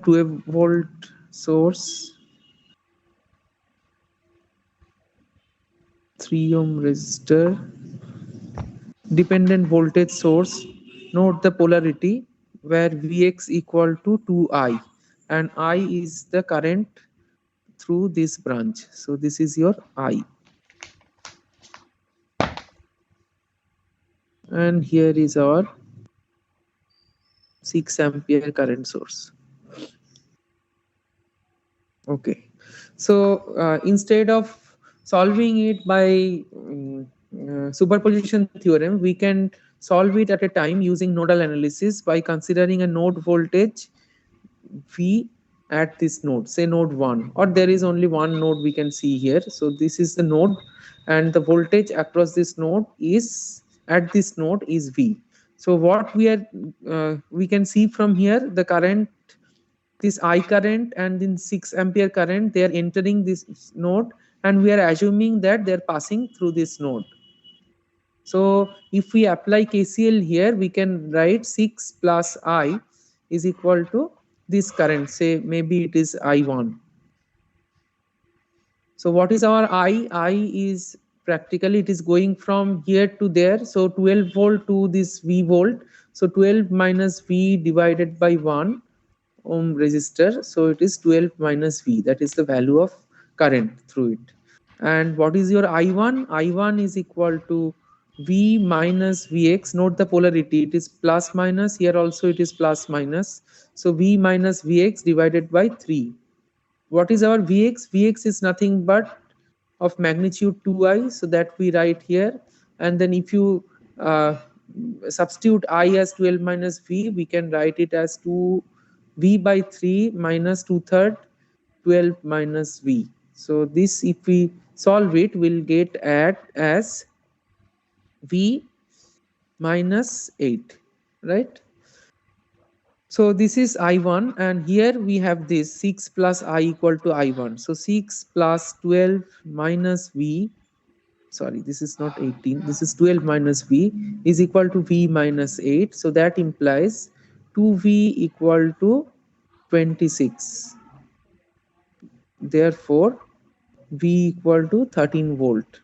12 volt source, 3 ohm resistor, dependent voltage source. Note the polarity where Vx equal to 2I, and I is the current through this branch. So this is your I, and here is our 6 ampere current source. Okay, so instead of solving it by superposition theorem, we can solve it at a time using nodal analysis by considering a node voltage V at this node, say node 1, or there is only one node we can see here. So this is the node, and the voltage across this node is at this node is V. So what we can see from here, the current, this I current and then 6 ampere current, they are entering this node, and we are assuming that they are passing through this node. So if we apply KCL here, we can write 6 plus I is equal to this current, say maybe it is I1. So what is our I? I is practically it is going from here to there. So 12 volt to this V volt. So 12 minus V divided by 1 ohm resistor. So it is 12 minus V. That is the value of current through it. And what is your I1? I1 is equal to V minus Vx. Note the polarity. It is plus minus. Here also it is plus minus. So V minus Vx divided by 3. What is our Vx? Vx is nothing but of magnitude 2I. So that we write here. And then if you substitute I as 12 minus V, we can write it as 2 V by 3 minus 2/3 12 minus V. So this, if we solve it, we'll get at as V minus 8, right? So this is I1, and here we have this 6 plus I equal to I1. So 6 plus 12 minus V, sorry, this is not 18, this is 12 minus V is equal to V minus 8. So that implies 2V equal to 26. Therefore, V equal to 13 volt.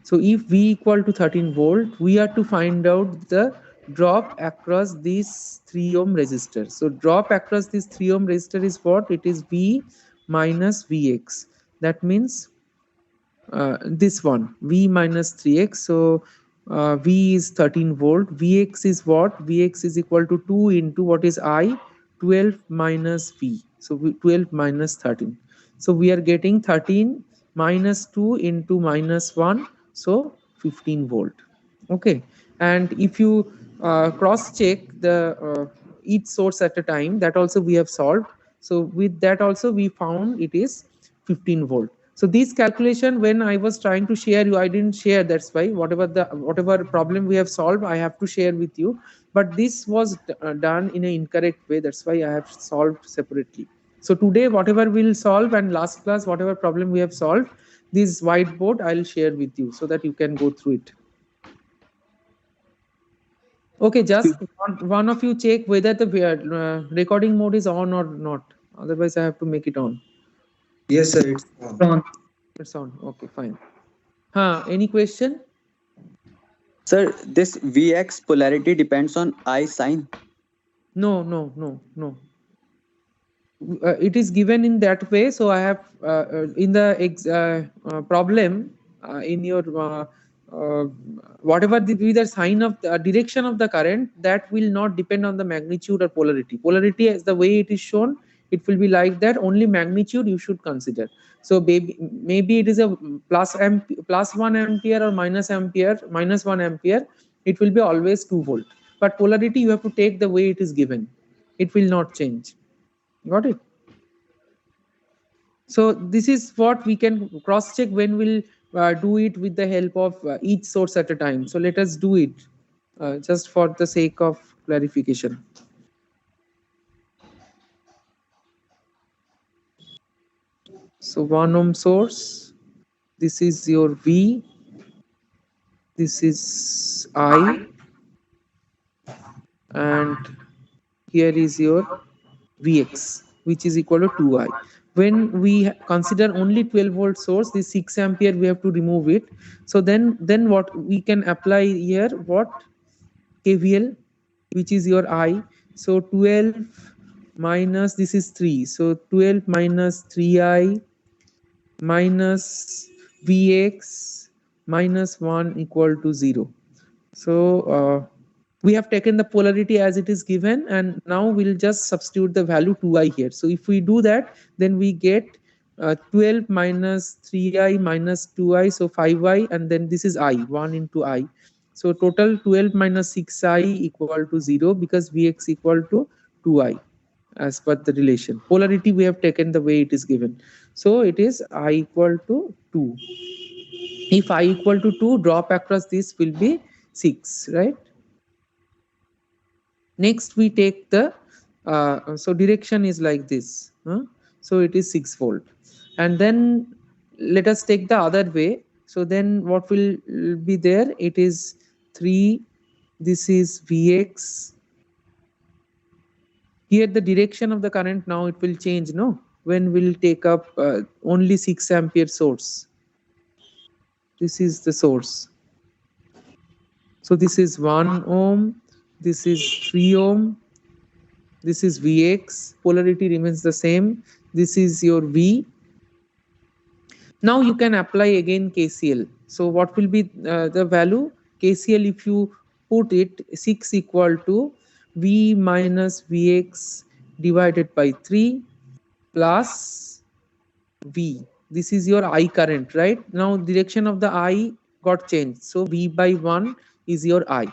So if V equal to 13 volt, we have to find out the drop across this 3 ohm resistor. So drop across this 3 ohm resistor is what? It is V minus Vx. That means this one, V minus 3x. So V is 13 volt. Vx is what? Vx is equal to 2 into what is I? 12 minus V. So 12 minus 13. So we are getting 13 minus 2 into minus 1. So 15 volt. Okay. And if you cross check the each source at a time, that also we have solved. So with that also we found it is 15 volt. So this calculation, when I was trying to share you, I didn't share. That's why whatever problem we have solved, I have to share with you. But this was done in an incorrect way. That's why I have solved separately. So today, whatever we'll solve, and last class, whatever problem we have solved, this whiteboard I'll share with you so that you can go through it. Okay, just one of you check whether the recording mode is on or not. Otherwise, I have to make it on. Yes, sir, it's on. It's on. Okay, fine. Any question? Sir, this Vx polarity depends on I sign. No, no, no, no. It is given in that way. So I have in the problem in your whatever be the sign of the direction of the current, that will not depend on the magnitude or polarity. Polarity, as the way it is shown, it will be like that. Only magnitude you should consider. So maybe it is a plus 1 ampere or minus 1 ampere. It will be always 2 volt. But polarity you have to take the way it is given. It will not change. Got it? So this is what we can cross check when we'll do it with the help of each source at a time. So let us do it just for the sake of clarification. So 1 ohm source, this is your V, this is I, and here is your Vx. which is equal to 2i. When we consider only 12 volt source, this 6 ampere we have to remove it. So then what we can apply here, what KVL, which is your I. So 12 minus, this is 3. So 12 minus 3i minus Vx minus 1 equal to 0. So we have taken the polarity as it is given, and now we'll just substitute the value 2i here. So if we do that, then we get 12 minus 3i minus 2i, so 5i, and then this is I, 1 into I. So total 12 minus 6i equal to 0, because Vx equal to 2i as per the relation. Polarity we have taken the way it is given. So it is I equal to 2. If I equal to 2, drop across this will be 6, right? Next we take the so direction is like this, so it is 6 volt. And then let us take the other way. So then what will be there? It is 3, this is Vx. Here the direction of the current, now it will change, no, when we'll take up only 6 ampere source. This is the source. So this is 1 ohm, this is 3 ohm, this is Vx, polarity remains the same, this is your V. Now you can apply again KCL. So what will be the value? KCL, if you put it, 6 equal to V minus Vx divided by 3 plus V. This is your I current, right? Now direction of the I got changed. So V by 1 is your I.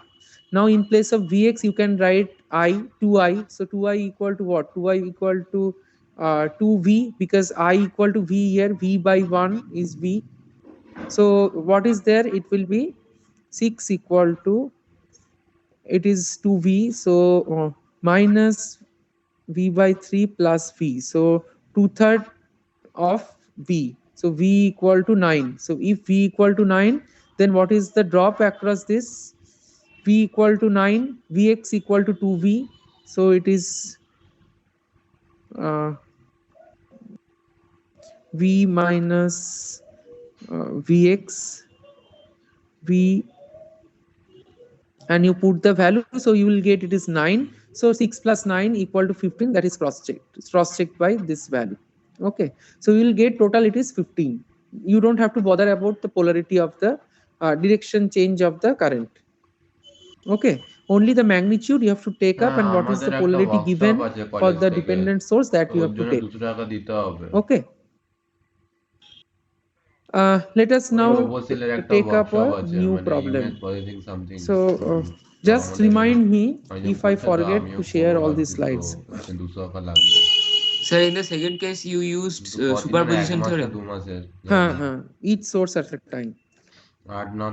Now in place of Vx, you can write I, 2i. So 2i equal to what? 2i equal to 2v, because I equal to V here. V by 1 is V. So what is there? It will be 6 equal to, it is 2v. So minus V by 3 plus V. So 2/3 of V. So V equal to 9. So if V equal to 9, then what is the drop across this? V equal to 9, Vx equal to 2V. So it is V minus Vx, V, and you put the value, so you will get it is 9. So 6 plus 9 equal to 15, that is cross-checked by this value. Okay, so you will get total it is 15. You don't have to bother about the polarity of the direction change of the current. Okay, only the magnitude you have to take up, and what is the polarity given for the dependent source, that you have to take. Okay, let us now take up a new problem. So just remind me if I forget to share all these slides. Sir, in the second case, you used superposition theorem. Each source at a time. And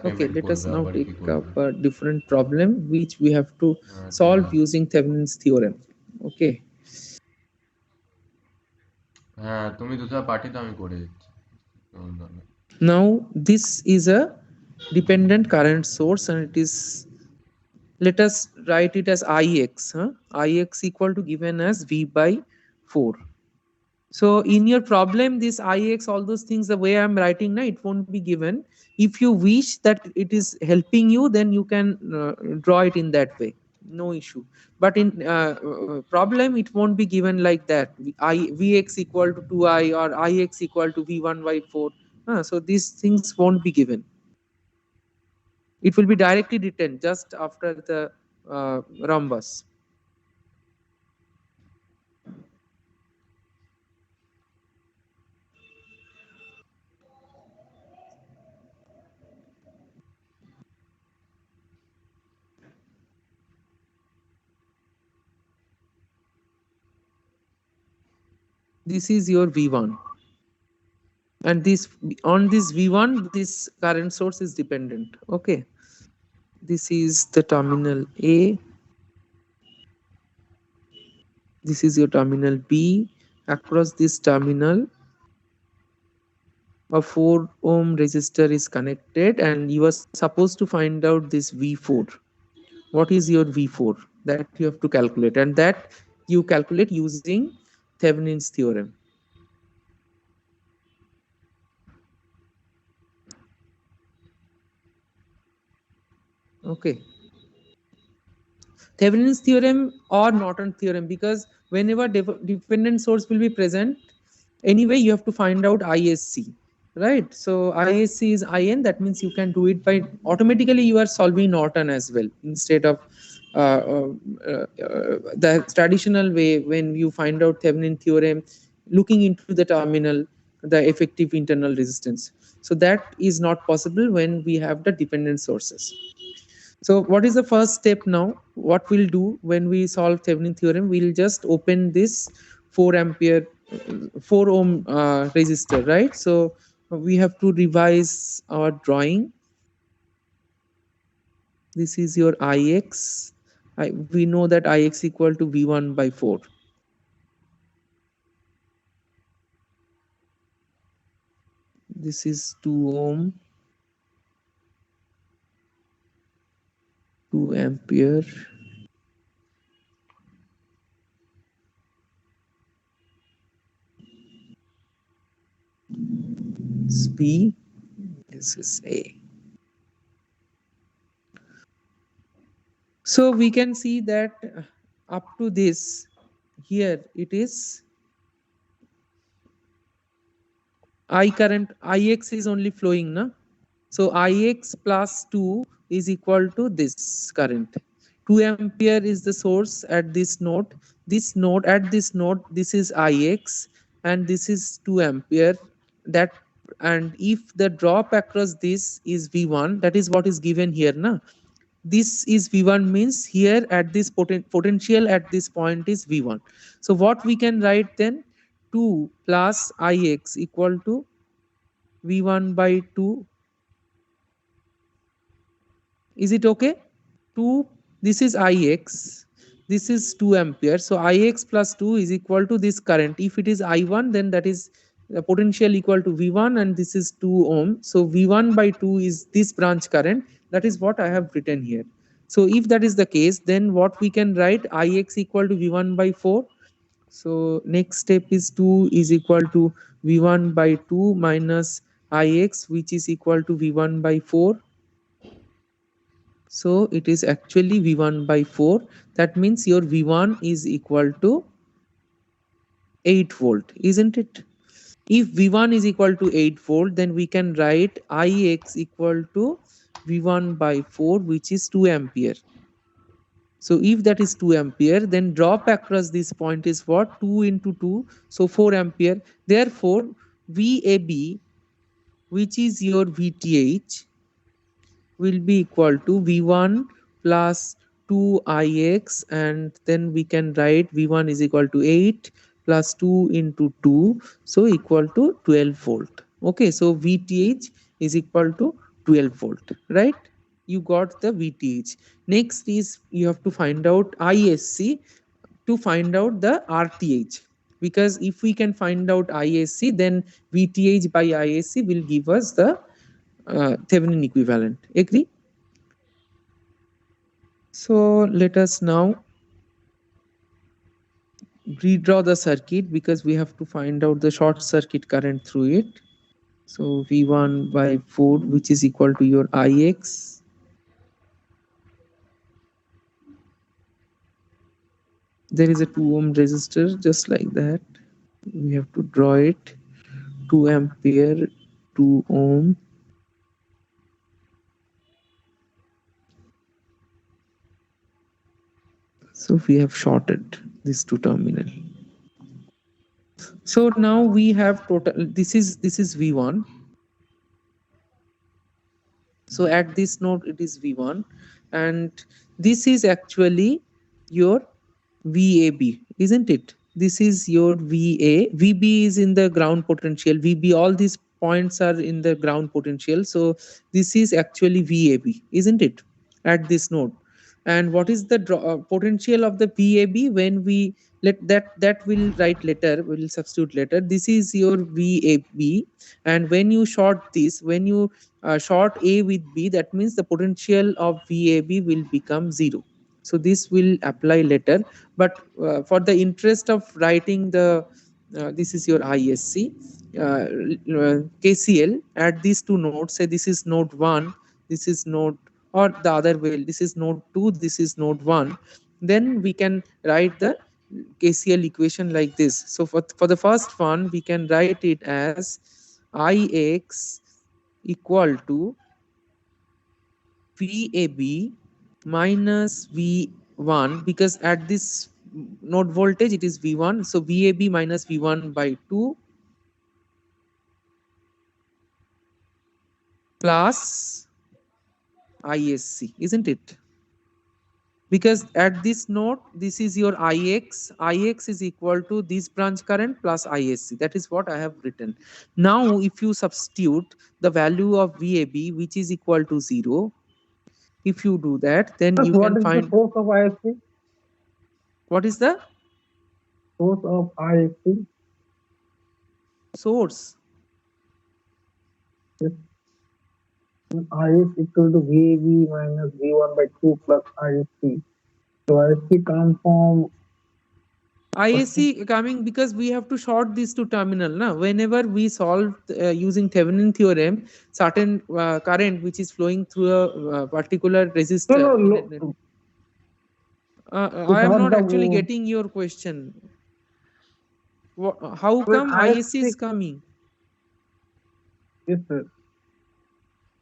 okay, let us now take up a different problem which we have to solve using Thevenin's theorem. Okay. Now this is a dependent current source, and it is, let us write it as Ix. Ix equal to given as V by 4. So in your problem, this Ix, all those things, the way I'm writing now, it won't be given. If you wish that it is helping you, then you can draw it in that way. No issue. But in problem, it won't be given like that. Vx equal to 2i or Ix equal to V1 by 4. So these things won't be given. It will be directly written just after the rhombus. This is your V1, and this, on this V1, this current source is dependent. Okay, this is the terminal A, this is your terminal B. Across this terminal, a 4 ohm resistor is connected, and you are supposed to find out this V4. What is your V4? that you have to calculate, and that you calculate using Thevenin's theorem. Okay. Thevenin's theorem or Norton theorem, because whenever dependent source will be present, anyway you have to find out ISC, right? So ISC is IN, that means you can do it by automatically you are solving Norton as well, instead of the traditional way when you find out Thevenin theorem looking into the terminal, the effective internal resistance. So that is not possible when we have the dependent sources. So what is the first step now? What we'll do when we solve Thevenin theorem, we'll just open this 4 ampere, 4 ohm resistor, right? So we have to revise our drawing. This is your Ix. We know that Ix equal to V1 by 4. This is 2 ohm, 2 ampere. This B, this is A. So we can see that up to this, here it is I current, Ix is only flowing, na? So Ix plus 2 is equal to this current. 2 ampere is the source at this node. This node, at this node, this is Ix and this is 2 ampere. That, and if the drop across this is V1, that is what is given here, na? This is V1 means here at this potential at this point is V1. So what we can write then? 2 plus Ix equal to V1 by 2. Is it okay? 2, this is Ix, this is 2 ampere. So Ix plus 2 is equal to this current. If it is I1, then that is the potential equal to V1 and this is 2 ohm. So V1 by 2 is this branch current. That is what I have written here. So if that is the case, then what we can write? Ix equal to V1 by 4. So next step is 2 is equal to V1 by 2 minus Ix, which is equal to V1 by 4. So it is actually V1 by 4. That means your V1 is equal to 8 volt, isn't it? If V1 is equal to 8 volt, then we can write Ix equal to V1 by 4, which is 2 ampere. So if that is 2 ampere, then drop across this point is what? 2 into 2, so 4 ampere. Therefore, VAB, which is your VTH, will be equal to V1 plus 2Ix, and then we can write V1 is equal to 8 plus 2 into 2, so equal to 12 volt. Okay, so VTH is equal to 12 volt, right? You got the VTH. Next is you have to find out ISC to find out the RTH, because if we can find out ISC, then VTH by ISC will give us the Thevenin equivalent. Agree? So let us now redraw the circuit, because we have to find out the short circuit current through it. So V1 by 4, which is equal to your Ix. There is a 2 ohm resistor just like that. We have to draw it. 2 ampere, 2 ohm. So we have shorted these two terminal. So now we have total, this is V1. So at this node it is V1, and this is actually your VAB, isn't it? This is your VA. VB is in the ground potential. VB, all these points are in the ground potential. So this is actually VAB, isn't it? At this node. And what is the potential of the VAB when we let that will write later, we'll substitute later. This is your VAB, and when you short this, when you short A with B, that means the potential of VAB will become 0. So this will apply later, but for the interest of writing the this is your ISC KCL at these two nodes. Say this is node 1, this is node, or the other way, this is node 2, this is node 1. Then we can write the KCL equation like this. So for the first one, we can write it as Ix equal to VAB minus V1, because at this node voltage it is V1. So VAB minus V1 by 2 plus ISC, isn't it? Because at this node, this is your Ix. Ix is equal to this branch current plus ISC. That is what I have written. Now, if you substitute the value of VAB, which is equal to 0, if you do that, then you can find. What is the source of ISC? What is the source of ISC? Source. Yes. Is equal to VAB minus V1 by 2 plus ISC. So ISC comes from ISC coming because we have to short these two terminal. Now, whenever we solve using Thevenin theorem, certain current which is flowing through a particular resistor. I am not actually getting your question. How come ISC is coming? Yes, sir.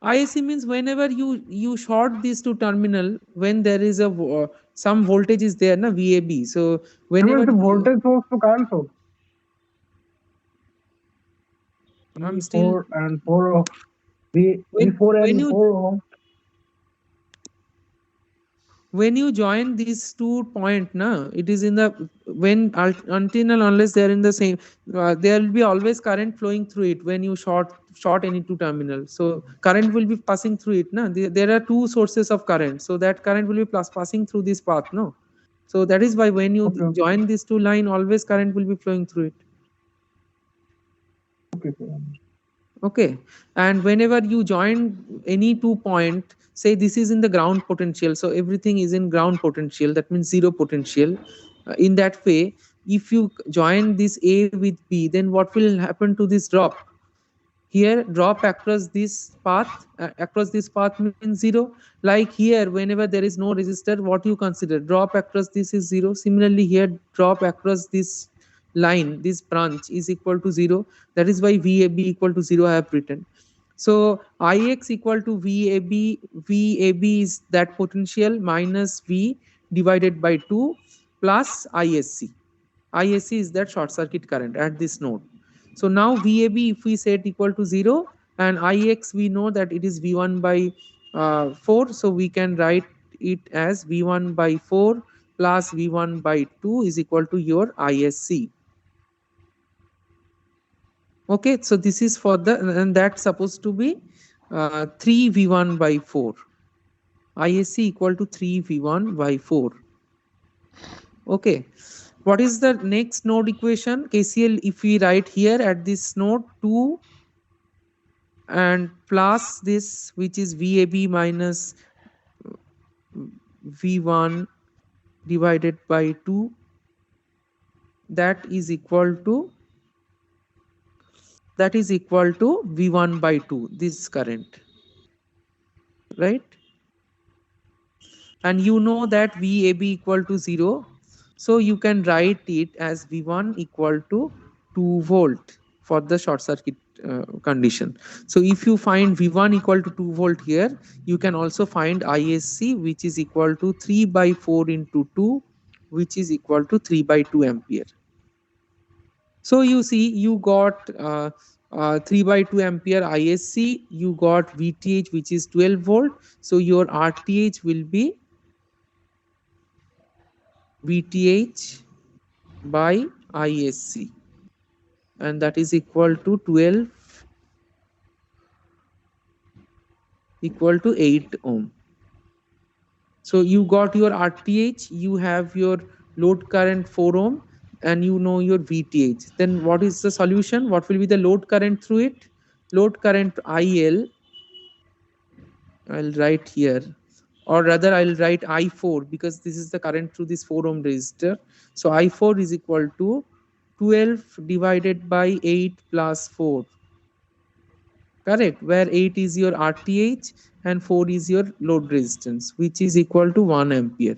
ISC means whenever you short these two terminal, when there is a some voltage is there, na VAB. So whenever the voltage source to current source. I'm still 4 and 4 of V4 and 4 of. When you join these 2 point, na, it is in the when until and unless they are in the same, there will be always current flowing through it when you short any 2 terminal. So current will be passing through it. Na? There are 2 sources of current, so that current will be passing through this path. No, so that is why when you join these 2 line, always current will be flowing through it. Okay, and whenever you join any 2 point, say this is in the ground potential, so everything is in ground potential, that means 0 potential. In that way, if you join this A with B, then what will happen to this drop? Here, drop across this path means 0. Like here, whenever there is no resistor, what you consider? Drop across this is 0. Similarly, here, drop across this line, this branch is equal to 0. That is why VAB equal to 0 I have written. So Ix equal to VAB. VAB is that potential minus V divided by 2 plus ISC. ISC is that short circuit current at this node. So now VAB, if we set equal to 0, and Ix we know that it is V1 by 4. So we can write it as V1 by 4 plus V1 by 2 is equal to your ISC. Okay, so this is for the, and that's supposed to be 3V1 by 4. ISC equal to 3V1 by 4. Okay, what is the next node equation? KCL, if we write here at this node 2 and plus this, which is VAB minus V1 divided by 2, that is equal to V1 by 2, this current, right? And you know that VAB equal to 0. So you can write it as V1 equal to 2 volt for the short circuit condition. So if you find V1 equal to 2 volt here, you can also find ISC, which is equal to 3 by 4 into 2, which is equal to 3 by 2 ampere. So you see, you got 3 by 2 ampere ISC, you got VTH, which is 12 volt. So your RTH will be VTH by ISC, and that is equal to 12 equal to 8 ohm. So you got your RTH, you have your load current 4 ohm, and you know your VTH. Then what is the solution? What will be the load current through it? Load current IL, I'll write here, or rather I'll write I4 because this is the current through this 4 ohm resistor. So I4 is equal to 12 divided by 8 plus 4. Correct, where 8 is your RTH and 4 is your load resistance, which is equal to 1 ampere.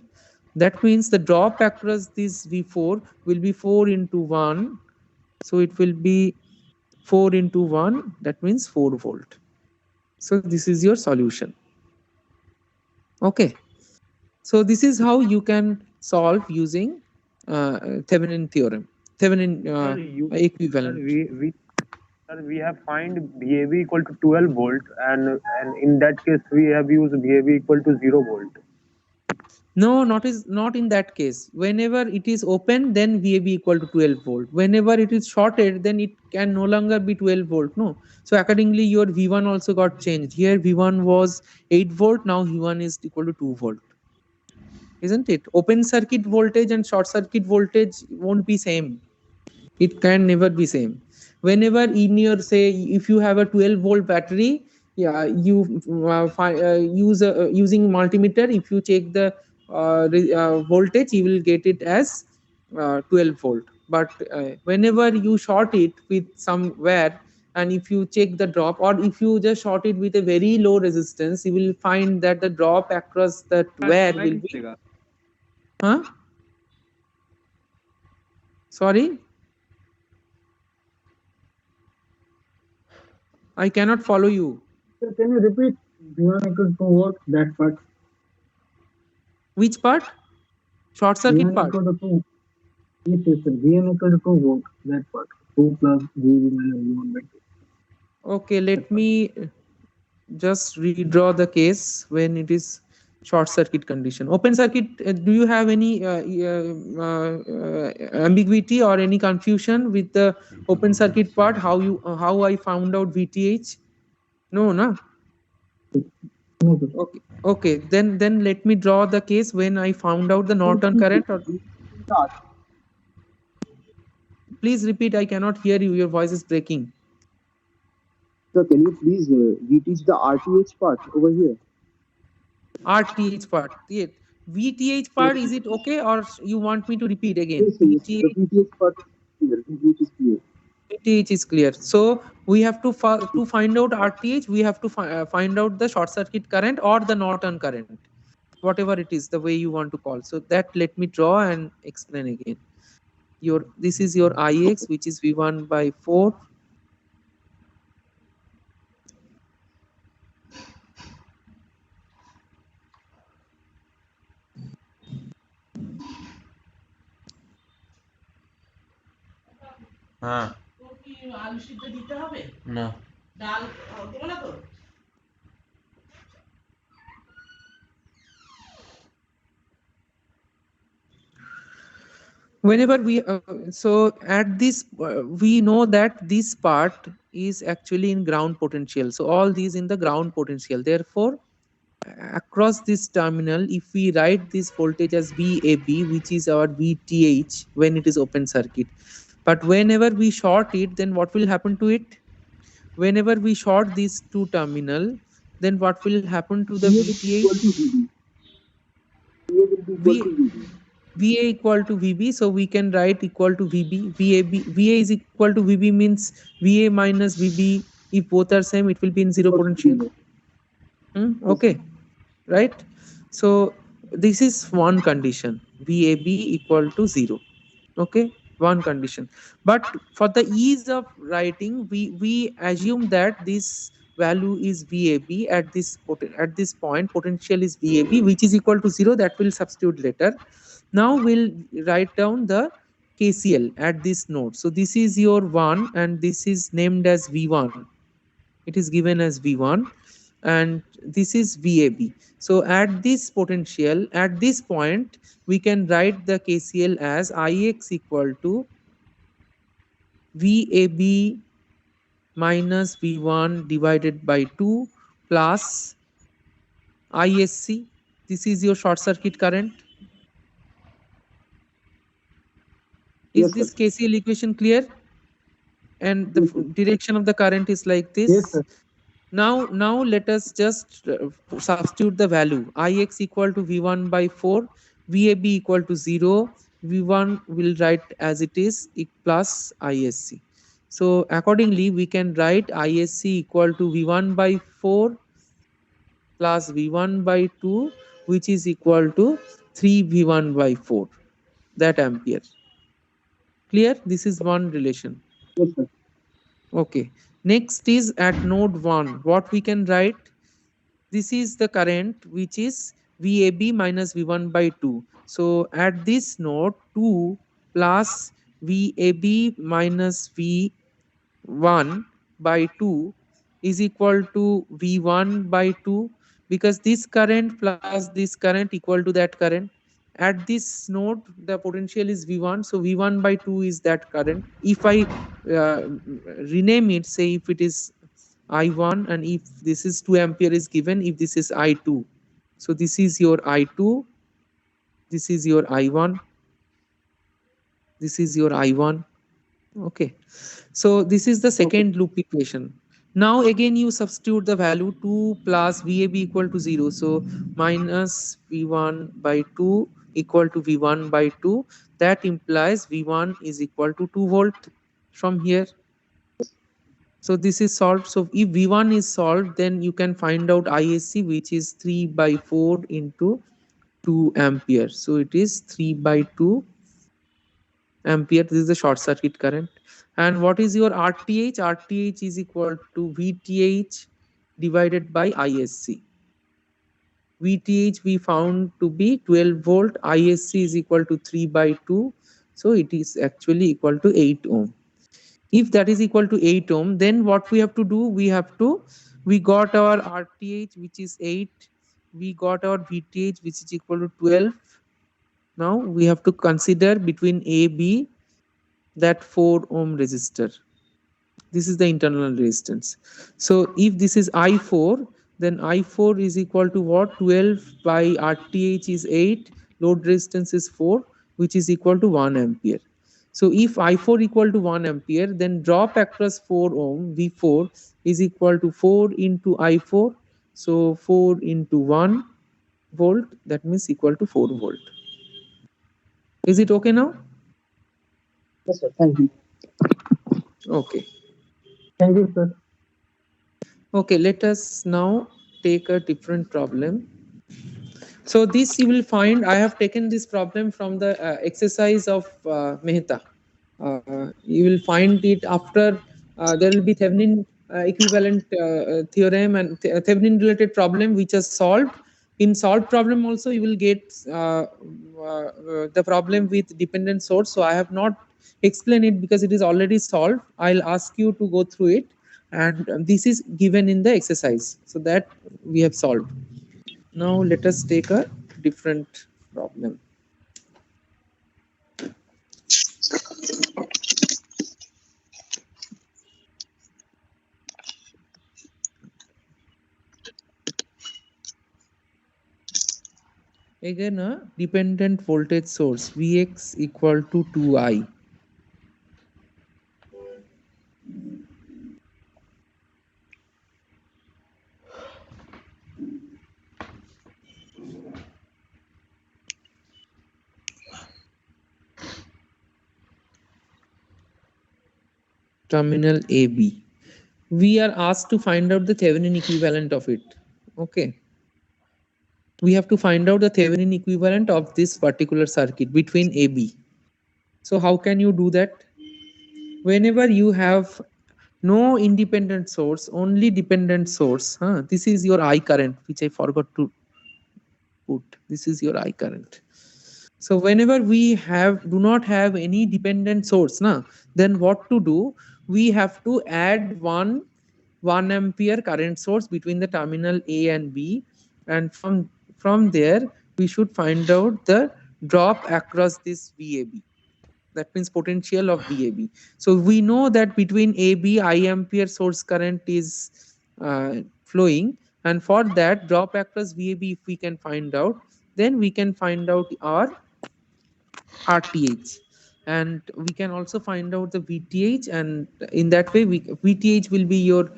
That means the drop across this V4 will be 4 into 1. So it will be 4 into 1, that means 4 volt. So this is your solution. Okay. So this is how you can solve using Thevenin theorem, Thevenin equivalent. We have find VAB equal to 12 volt, and in that case we have used VAB equal to 0 volt. No, not in that case. Whenever it is open, then VAB equal to 12 volt. Whenever it is shorted, then it can no longer be 12 volt. No. So accordingly, your V1 also got changed. Here V1 was 8 volt. Now V1 is equal to 2 volt. Isn't it? Open circuit voltage and short circuit voltage won't be same. It can never be same. Whenever in your, say, if you have a 12 volt battery, yeah, you use using multimeter. If you check the voltage, you will get it as 12 volt. But whenever you short it with somewhere, and if you check the drop, or if you just short it with a very low resistance, you will find that the drop across that wire will be. Huh? Sorry? I cannot follow you. Sir, can you repeat V1 equal to 2 volt, that part? Which part? Short circuit V1 part. equal to 2. Yes, sir. V1 equal to 2 volt, that part. 2 plus VAB minus V1 by 2. Okay, let me just redraw the case when it is short circuit condition. Open circuit, do you have any ambiguity or any confusion with the open circuit part? How I found out VTH? No, no. No, sir. Okay. Then let me draw the case when I found out the Norton current. Or please repeat. I cannot hear you. Your voice is breaking. So can you please reteach the RTH part over here? RTH part. Yeah. VTH part, is it okay, or you want me to repeat again? Yes, yes. The VTH part is clear. VTH is clear. VTH is clear. So we have to find out RTH. We have to find out the short circuit current or the Norton current, whatever it is, the way you want to call. So that let me draw and explain again. This is your IX, which is V1 by 4. হ্যাঁ না Whenever we so at this we know that this part is actually in ground potential, so all these in the ground potential. Therefore across this terminal, if we write this voltage as VAB, which is our VTH when it is open circuit, but whenever we short it, then what will happen to it? Whenever we short these two terminal, then what will happen to the VTH? VA equal to VB, so we can write equal to VB. VA is equal to VB means VA minus VB. If both are same, it will be in zero potential. Okay, right? So this is one condition, VAB equal to 0. Okay, one condition. But for the ease of writing, we assume that this value is VAB at this point. Potential is VAB, which is equal to 0. That will substitute later. Now we'll write down the KCL at this node. So this is your 1 and this is named as V1. It is given as V1 and this is VAB. So at this potential, at this point, we can write the KCL as IX equal to VAB minus V1 divided by 2 plus ISC. This is your short circuit current. Is this KCL equation clear? And the direction of the current is like this. Yes, sir. Now let us just substitute the value. Ix equal to V1 by 4, VAB equal to 0, V1 will write as it is plus ISC. So accordingly we can write ISC equal to V1 by 4 plus V1 by 2, which is equal to 3 V1 by 4, that ampere. Clear? This is one relation. Yes, sir. Okay. Next is at node 1. What we can write? This is the current which is VAB minus V1 by 2. So at this node 2 plus VAB minus V1 by 2 is equal to V1 by 2, because this current plus this current equal to that current. At this node the potential is V1, so V1 by 2 is that current. If I rename it, say if it is I1, and if this is 2 ampere is given, if this is I2, so this is your I2, this is your I1, this is your I1. Okay, so this is the second loop equation. Now again you substitute the value 2 plus VAB equal to 0, so minus V1 by 2 equal to V1 by 2. That implies V1 is equal to 2 volt from here. So this is solved. So if V1 is solved, then you can find out ISC, which is 3 by 4 into 2 ampere. So it is 3 by 2 ampere. This is the short circuit current. And what is your RTH? RTH is equal to VTH divided by ISC. VTH we found to be 12 volt. ISC is equal to 3 by 2. So it is actually equal to 8 ohm. If that is equal to 8 ohm, then what we have to do? We got our RTH, which is 8. We got our VTH, which is equal to 12. Now we have to consider between AB that 4 ohm resistor. This is the internal resistance. So if this is I4, then I4 is equal to what? 12 by RTH is 8, load resistance is 4, which is equal to 1 ampere. So if I4 equal to 1 ampere, then drop across 4 ohm, V4 is equal to 4 into I4. So 4 into 1 volt, that means equal to 4 volt. Is it okay now? Yes, sir. Thank you. Okay. Thank you, sir. Okay, let us now take a different problem. So this you will find, I have taken this problem from the exercise of Mehta. You will find it after there will be Thevenin equivalent theorem and Thevenin related problem which is solved. In solved problem also you will get the problem with dependent source. So I have not explained it because it is already solved. I'll ask you to go through it, and this is given in the exercise, so that we have solved. Now let us take a different problem. Again, a dependent voltage source Vx equal to 2I. Terminal AB. We are asked to find out the Thevenin equivalent of it. Okay. We have to find out the Thevenin equivalent of this particular circuit between AB. So how can you do that? Whenever you have no independent source, only dependent source, this is your I current, which I forgot to put. This is your I current. So whenever we do not have any dependent source, then what to do? We have to add 1 ampere current source between the terminal A and B, and from there we should find out the drop across this VAB. That means potential of VAB. So we know that between AB, I ampere source current is flowing, and for that drop across VAB, if we can find out, then we can find out our RTH, and we can also find out the VTH, and in that way VTH will be your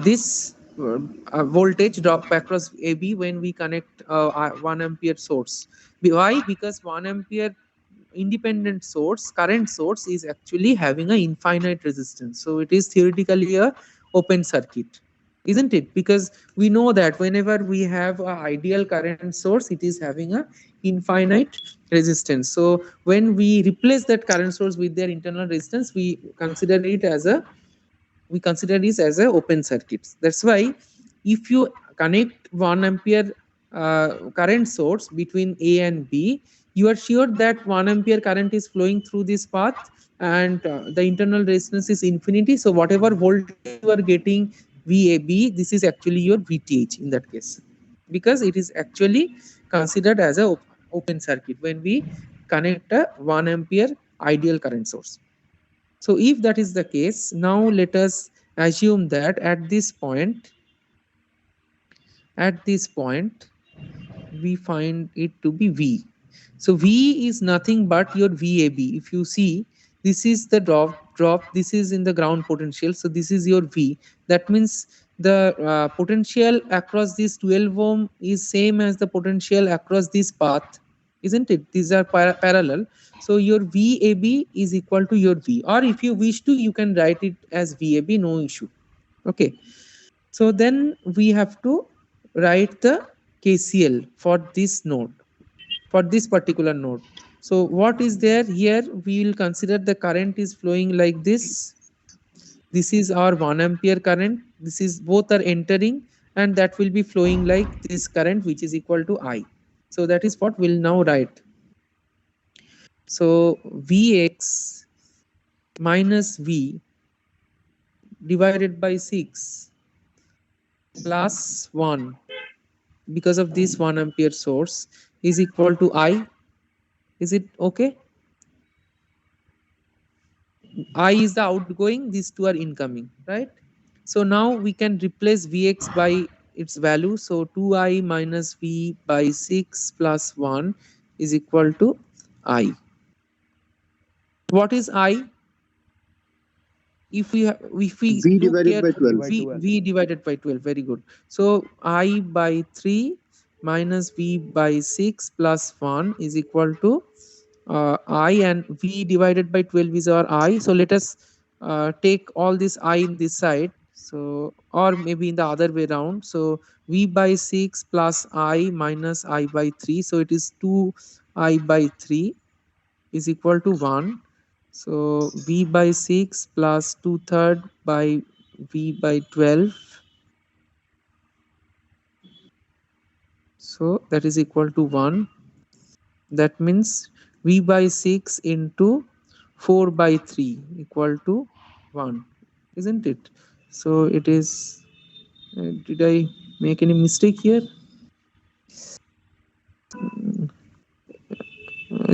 this voltage drop across AB when we connect 1 ampere source. Why? Because 1 ampere independent source, current source, is actually having a infinite resistance. So it is theoretically a open circuit, isn't it? Because we know that whenever we have a ideal current source, it is having a infinite resistance. So when we replace that current source with their internal resistance, we consider this as a open circuit. That's why if you connect 1 ampere current source between A and B, you are sure that 1 ampere current is flowing through this path, and the internal resistance is infinity. So whatever voltage you are getting VAB, this is actually your VTH in that case, because it is actually considered as a open circuit when we connect a 1 ampere ideal current source. So if that is the case, now let us assume that at this point, we find it to be V. So V is nothing but your VAB. If you see, this is the drop, this is in the ground potential. So this is your V. That means the potential across this 12 ohm is same as the potential across this path, isn't it? These are parallel. So your VAB is equal to your V, or if you wish to, you can write it as VAB, no issue. Okay. So then we have to write the KCL for this node, for this particular node. So what is there here? We will consider the current is flowing like this. This is our 1 ampere current. This is both are entering, and that will be flowing like this current, which is equal to I. So that is what we'll now write. So Vx minus V divided by 6 plus 1, because of this 1 ampere source, is equal to I. Is it okay? I is the outgoing, these two are incoming, right? So now we can replace Vx by its value. So 2I minus V by 6 plus 1 is equal to I. What is I? If we V divided by 12. V divided by 12, very good. So I by 3 minus V by 6 plus 1 is equal to I, and V divided by 12 is our I. So let us take all this I in this side, so, or maybe in the other way around. So V by 6 plus I minus I by 3, so it is 2I by 3 is equal to 1. So V by 6 plus 2/3 by V by 12. So that is equal to 1. That means V by 6 into 4 by 3 equal to 1, isn't it? So it is, did I make any mistake here?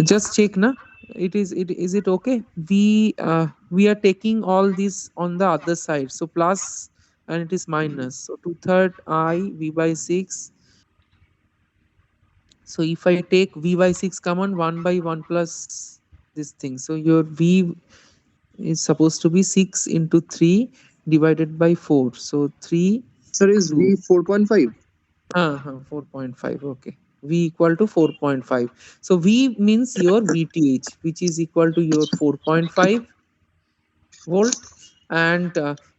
Just check, na? Is it okay? We are taking all this on the other side, so plus, and it is minus. So 2/3 I V by 6. So if I take V by 6 common, 1 by 1 plus this thing. So your V is supposed to be 6 into 3 divided by 4. So 3. Sir, is V 4.5? 4.5. Okay. V equal to 4.5. So V means your VTH, which is equal to your 4.5 volt. And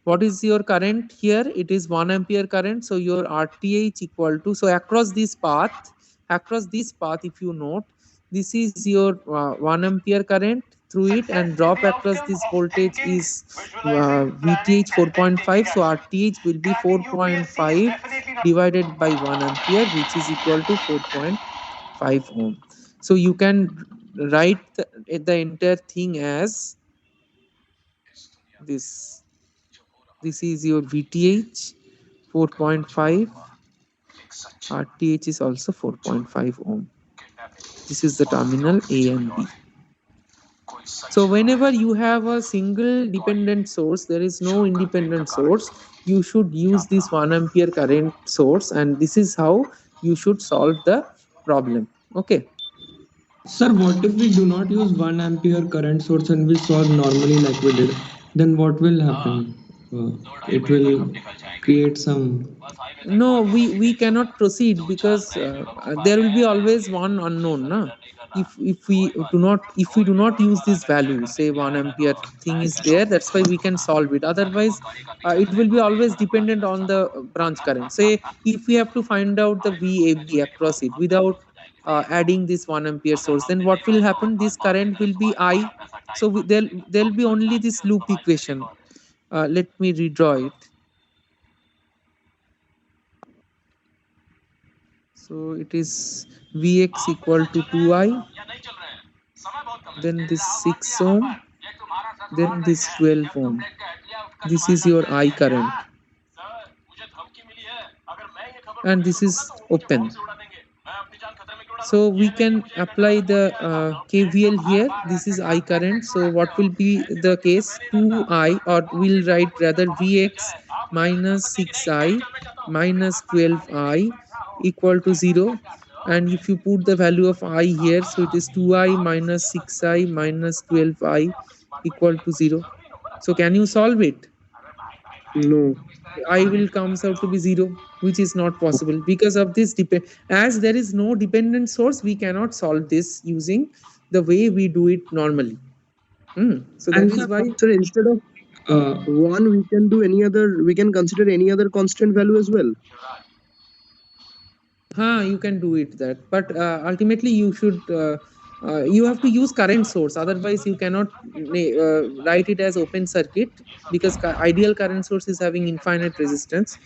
what is your current here? It is 1 ampere current. So your RTH equal to, so across this path, if you note, this is your 1 ampere current through it, and drop across this voltage is VTH 4.5. So RTH will be 4.5 divided by 1 ampere, which is equal to 4.5 ohm. So you can write the entire thing as this. This is your VTH 4.5. RTH is also 4.5 ohm. This is the terminal A and B. So whenever you have a single dependent source, there is no independent source, you should use this 1 ampere current source, and this is how you should solve the problem. Okay. Sir, what if we do not use 1 ampere current source and we solve normally like we did? Then what will happen? it will create some. No, we cannot proceed because there will be always one unknown, na? If we do not use this value, say 1 ampere thing is there, that's why we can solve it. Otherwise, it will be always dependent on the branch current. Say if we have to find out the VAB across it without adding this 1 ampere source, then what will happen? This current will be I. So there'll be only this loop equation. Let me redraw it. So it is Vx equal to 2I, then this 6 ohm, then this 12 ohm. This is your I current. And this is open. So we can apply the KVL here. This is I current. So what will be the case? 2I, or we'll write rather Vx minus 6I minus 12I equal to 0. And if you put the value of I here, so it is 2I minus 6I minus 12I equal to 0. So can you solve it? No. I will comes out to be 0, which is not possible because of this as there is no dependent source, we cannot solve this using the way we do it normally. So that And is why So instead of one, we can do any other. We can consider any other constant value as well. you can do it that, but ultimately you should you have to use current source, otherwise you cannot write it as open circuit, because ideal current source is having infinite resistance.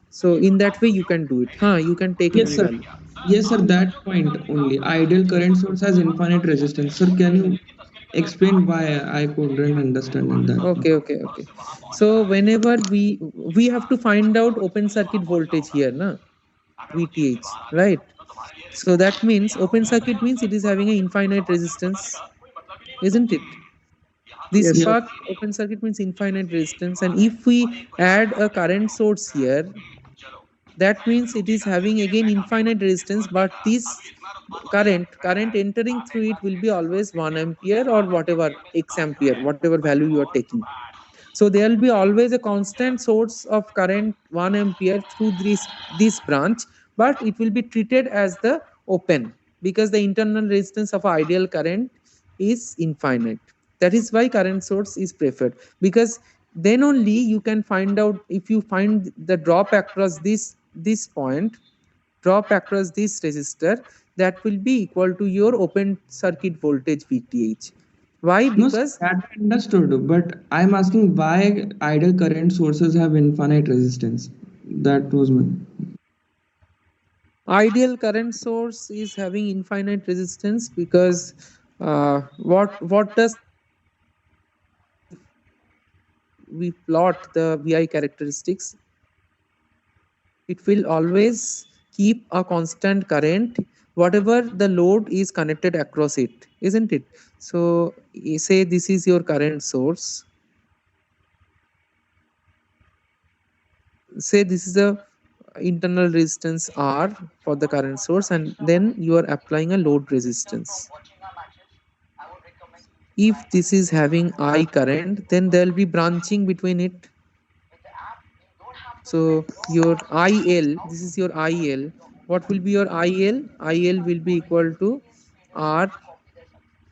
So in that way you can do it. You can take yes, any sir. value. Yes, sir. That point only. Ideal current source has infinite resistance. Sir, can you explain why I couldn't understand in that? Okay. So whenever we have to find out open circuit voltage here, na, VTH, right? So that means open circuit means it is having an infinite resistance, isn't it? This Yes. Yeah. part open circuit means infinite resistance, and if we add a current source here, that means it is having again infinite resistance, but this current entering through it will be always 1 ampere or whatever x ampere, whatever value you are taking. So there will be always a constant source of current 1 ampere through this branch, but it will be treated as the open because the internal resistance of ideal current is infinite. That is why current source is preferred, because then only you can find out, if you find the drop across this point, drop across this resistor, that will be equal to your open circuit voltage VTH. Why? No, sir, Because that I understood, but I'm asking why ideal current sources have infinite resistance. That was my. ideal current source is having infinite resistance because what does we plot the VI characteristics, it will always keep a constant current whatever the load is connected across it, isn't it? So say this is your current source, say this is a internal resistance R for the current source, and then you are applying a load resistance. If this is having I current, then there will be branching between it. So your IL, this is your IL. What will be your IL? IL will be equal to R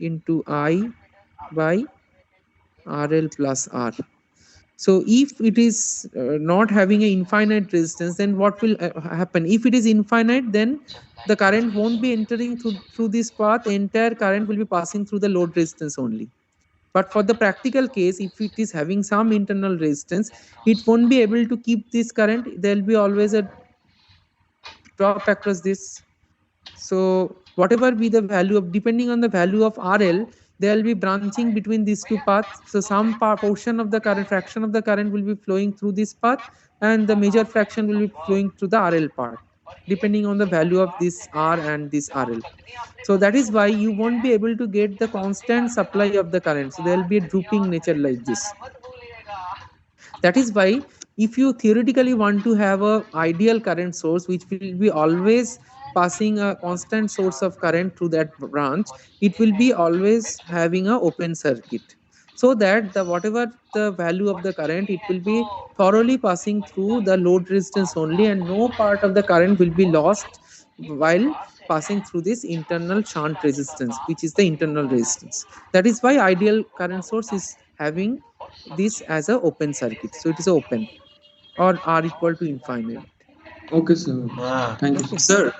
into I by RL plus R. So if it is not having an infinite resistance, then what will happen? If it is infinite, then the current won't be entering through this path. Entire current will be passing through the load resistance only. But for the practical case, if it is having some internal resistance, it won't be able to keep this current. There will be always a drop across this. So whatever be the value of, depending on the value of RL, there will be branching between these two paths. So some portion of the current, fraction of the current will be flowing through this path, and the major fraction will be flowing through the RL part, depending on the value of this R and this RL. So that is why you won't be able to get the constant supply of the current. So there will be a drooping nature like this. That is why if you theoretically want to have a ideal current source which will be always passing a constant source of current through that branch, it will be always having a open circuit. so that the whatever the value of the current, it will be thoroughly passing through the load resistance only, and no part of the current will be lost while passing through this internal shunt resistance, which is the internal resistance. That is why ideal current source is having this as a open circuit, so it is open or R equal to infinite. Okay, sir. Thank you, Okay. sir.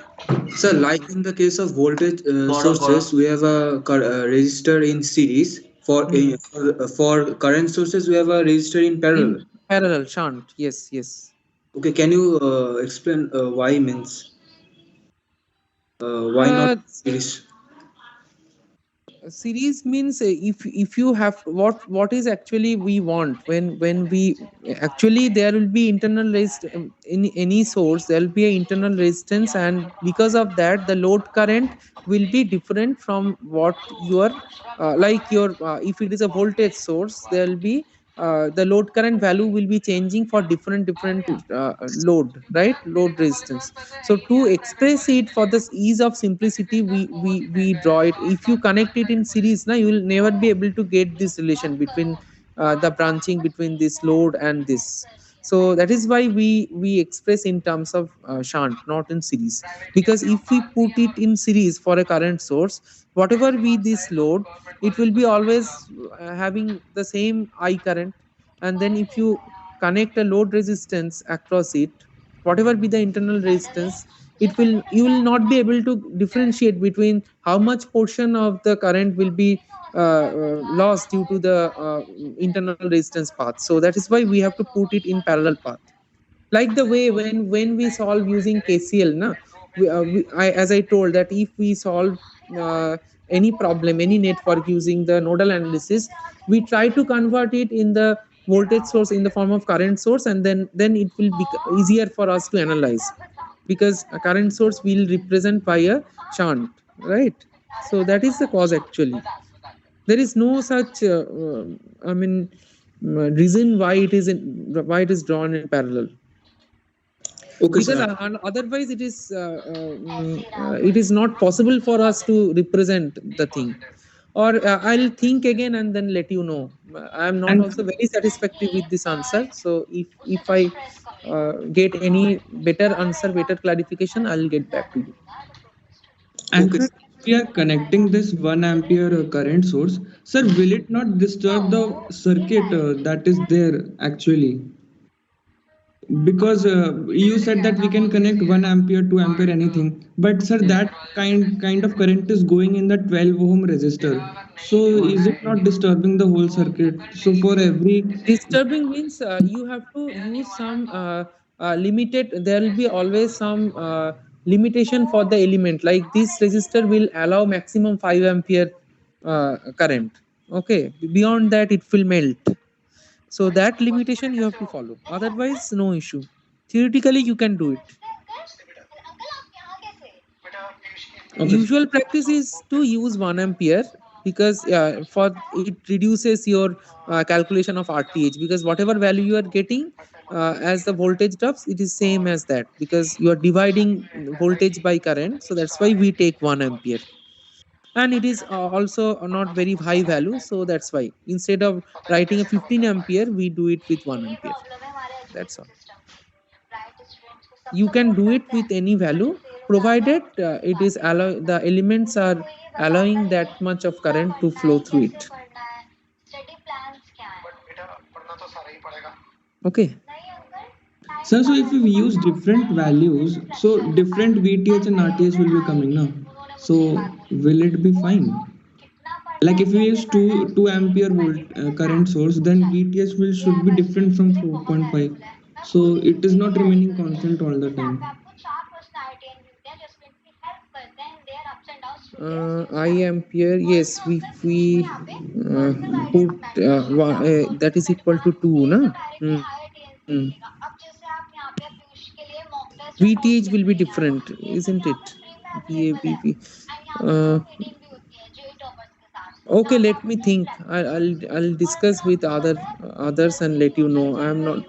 Sir, like in the case of voltage sources, we have a resistor in series. For current sources, we have a resistor in parallel. In parallel shunt, yes, yes. Okay, can you explain why means why not uh, series? Series means, if you have what is actually we want when we actually, there will be internal in any source, there will be an internal resistance, and because of that the load current will be different from what your like your if it is a voltage source, there will be the load current value will be changing for different load, right, load resistance. So to express it for the ease of simplicity, we draw it. If you connect it in series, now you will never be able to get this relation between the branching between this load and this. So that is why we express in terms of shunt, not in series. Because if we put it in series for a current source, whatever be this load, it will be always having the same I current. And then if you connect a load resistance across it, whatever be the internal resistance, it will, you will not be able to differentiate between how much portion of the current will be lost due to the internal resistance path. So that is why we have to put it in parallel path, like the way when we solve using KCL na, as I told that if we solve any problem, any network using the nodal analysis, we try to convert it in the voltage source in the form of current source, and then it will be easier for us to analyze, because a current source will represent by a shunt, right? So that is the cause actually. There is no such I mean reason why it is why it is drawn in parallel. Okay, Because sir. otherwise it is not possible for us to represent the thing. Or I'll think again and then let you know. I am not And also very satisfactory with this answer, so if I get any better answer, better clarification, I'll get back to you. and Okay. sir, if we are connecting this 1 ampere current source, sir, will it not disturb the circuit that is there actually? Because you said that we can connect 1 ampere, 2 ampere, anything, but sir, that kind of current is going in the 12 ohm resistor. So is it not disturbing the whole circuit? So for every Disturbing means you have to use some limited, there will be always some limitation for the element, like this resistor will allow maximum 5 ampere current. Okay, beyond that it will melt. So that limitation you have to follow, otherwise no issue. Theoretically you can do it. okay, Usual practice is to use 1 ampere, because for it reduces your calculation of RTH, because whatever value you are getting as the voltage drops, it is same as that, because you are dividing voltage by current. So that's why we take 1 ampere, and it is also not very high value, so that's why instead of writing a 15 ampere, we do it with 1 ampere. That's all. You can do it with any value, provided it is allow the elements are allowing that much of current to flow through it. Okay. sir, so if we use different values, so different VTH and RTH will be coming now. So will it be fine? Like if we use 2 ampere volt current source, then VTH will should be different from 4.5. So it is not remaining constant all the time. I ampere, yes, we put that is equal to 2 na. VTH will be different, isn't it? VABP. Okay, let me think. I'll discuss with others and let you know. I am not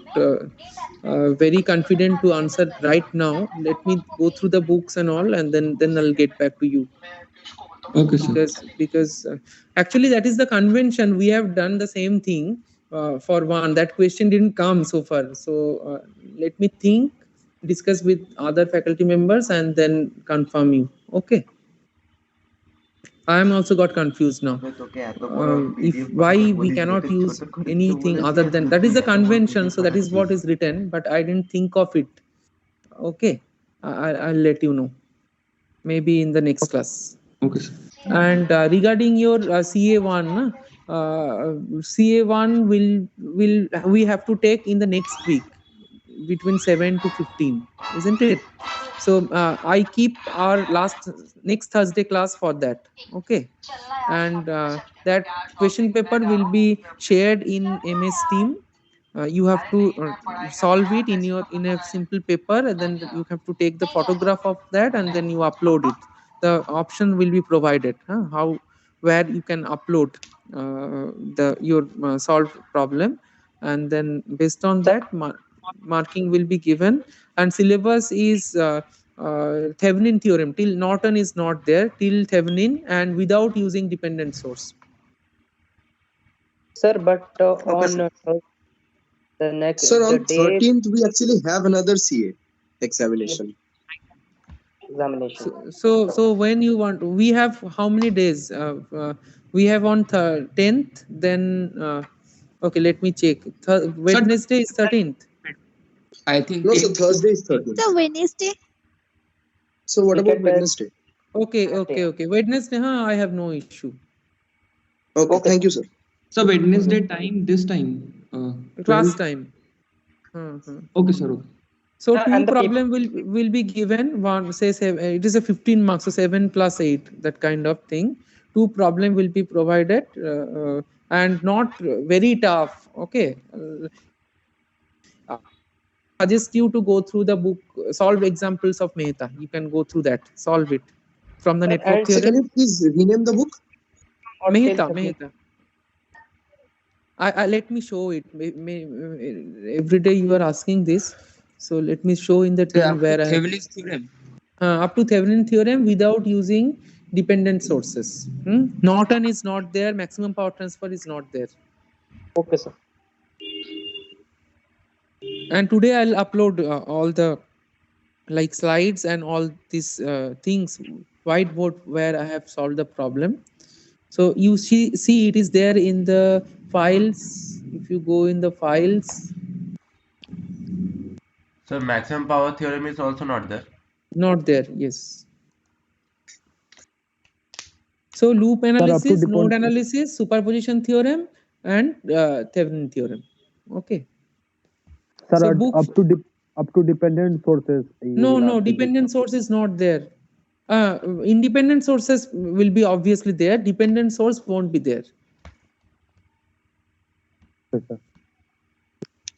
very confident to answer right now. Let me go through the books and all, and then I'll get back to you. Okay, sir. because actually that is the convention. We have done the same thing for one. That question didn't come so far. So let me think, discuss with other faculty members, and then confirm you. Okay. I am also got confused now. If why we cannot use anything other than that is the convention. So that is what is written, but I didn't think of it. Okay, I'll let you know. Maybe in the next class. Okay, sir. And regarding your CA1, CA1 will we have to take in the next week between 7 to 15, isn't it? So I keep our next Thursday class for that. Okay, and that question paper will be shared in MS Team. You have to solve it in a simple paper, and then you have to take the photograph of that, and then you upload it. The option will be provided, how where you can upload your solved problem, and then based on that marking will be given. And syllabus is Thevenin theorem till Norton is not there, till Thevenin, and without using dependent source. Sir, but Okay, sir. the next Sir, the on day 13th we actually have another CA examination. examination. So when you want, we have how many days? We have on 10th, then okay, let me check. Wednesday is 13th. I think No, so Thursday is 13th. So Wednesday. So what We about can Wednesday? Okay. Wednesday, I have no issue. Okay, thank you, sir. So Wednesday time, this time. Class 12? time. Okay, sir. Okay. So Sir, two and the problem will be given. One says it is a 15 marks, so 7 plus 8, that kind of thing. Two problem will be provided and not very tough. Okay. I suggest you to go through the book, solve examples of Mehta. You can go through that, solve it from the network and So can theorem. you please rename the book? or till Mehta, 13th. Mehta. Let me show it. Every day you are asking this, so let me show in the team where I have Thevenin's theorem. up to Thevenin theorem without using dependent sources. Norton is not there. Maximum power transfer is not there. Okay, sir. And today I'll upload all the like slides and all these things, whiteboard where I have solved the problem. So you see it is there in the files. If you go in the files, So maximum power theorem is also not there. not there. Yes. So loop analysis, node analysis, superposition theorem, and Thevenin theorem. Okay. Sir, So book up to dependent sources. no, dependent source is not there. Independent sources will be obviously there. Dependent source won't be there. Yes, sir.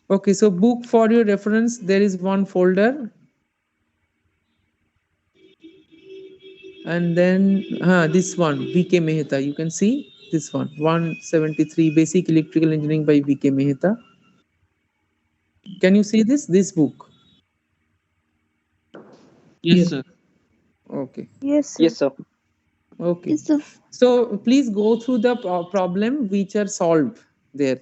Okay, so book for your reference, there is one folder. And then this one, VK Mehta, you can see this one, 173 Basic Electrical Engineering by VK Mehta. Can you see this book? Yes, sir. Okay. Yes. Yes, sir. Okay. Yes, sir. So please go through the problem which are solved there.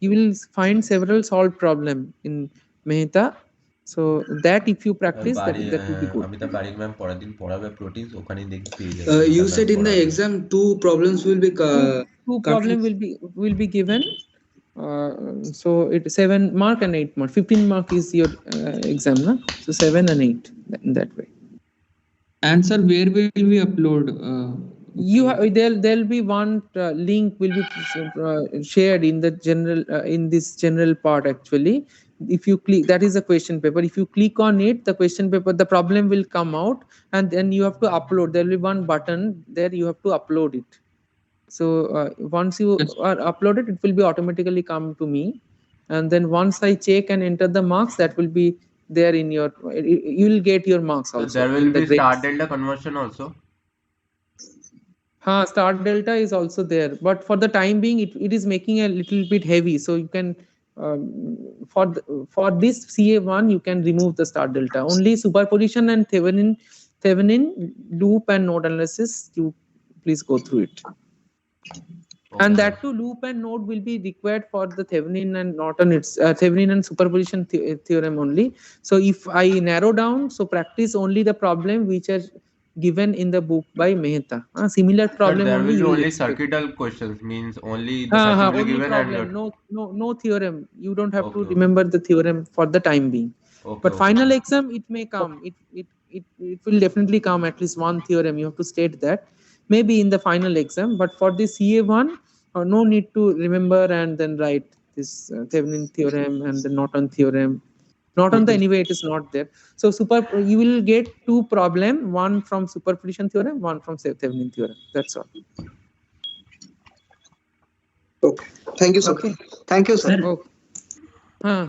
You will find several solved problem in Mehta. So that if you practice, that will be good. Amitabh Barik ma'am पढ़ा दिन पढ़ाবে proteins ওখানে দেখি পেয়ে যাবে You said in the exam 2 problems will be Two problem will be given. So it 7 mark and 8 mark. 15 mark is your exam, na? So 7 and 8 in that way. And sir, where will we upload? There'll be one link will be shared in the general in this general part actually. If you click, that is a question paper. If you click on it, the question paper, the problem will come out, and then you have to upload. There will be one button there, you have to upload it. So once you are uploaded, it will be automatically come to me, and then once I check and enter the marks, that will be there in your. You will get your marks also. there will in the be star grades. delta conversion also. Star delta is also there, but for the time being, it is making a little bit heavy. So you can for this CA1 you can remove the star delta. Only superposition and Thevenin loop and node analysis you please go through it. Okay, And sir. that too, loop and node will be required for the Thevenin and Norton, it's Thevenin and superposition theorem only. So if I narrow down, so practice only the problem which are given in the book by Mehta. Similar But problem there only will be you will only expect. circuital questions, means only the circuit will be Only given and problem, your. no theorem. You don't have to Okay, remember the theorem for the time being. okay, But okay, final sir. exam, it may come. It will definitely come at least one theorem. You have to state that maybe in the final exam. But for the CA1, no need to remember and then write this Thevenin theorem and the Norton theorem. Norton, anyway, it is not there. So you will get two problem, one from superposition theorem, one from Thevenin theorem. That's all. Okay. Thank you, sir. Okay. Thank you, sir. Okay.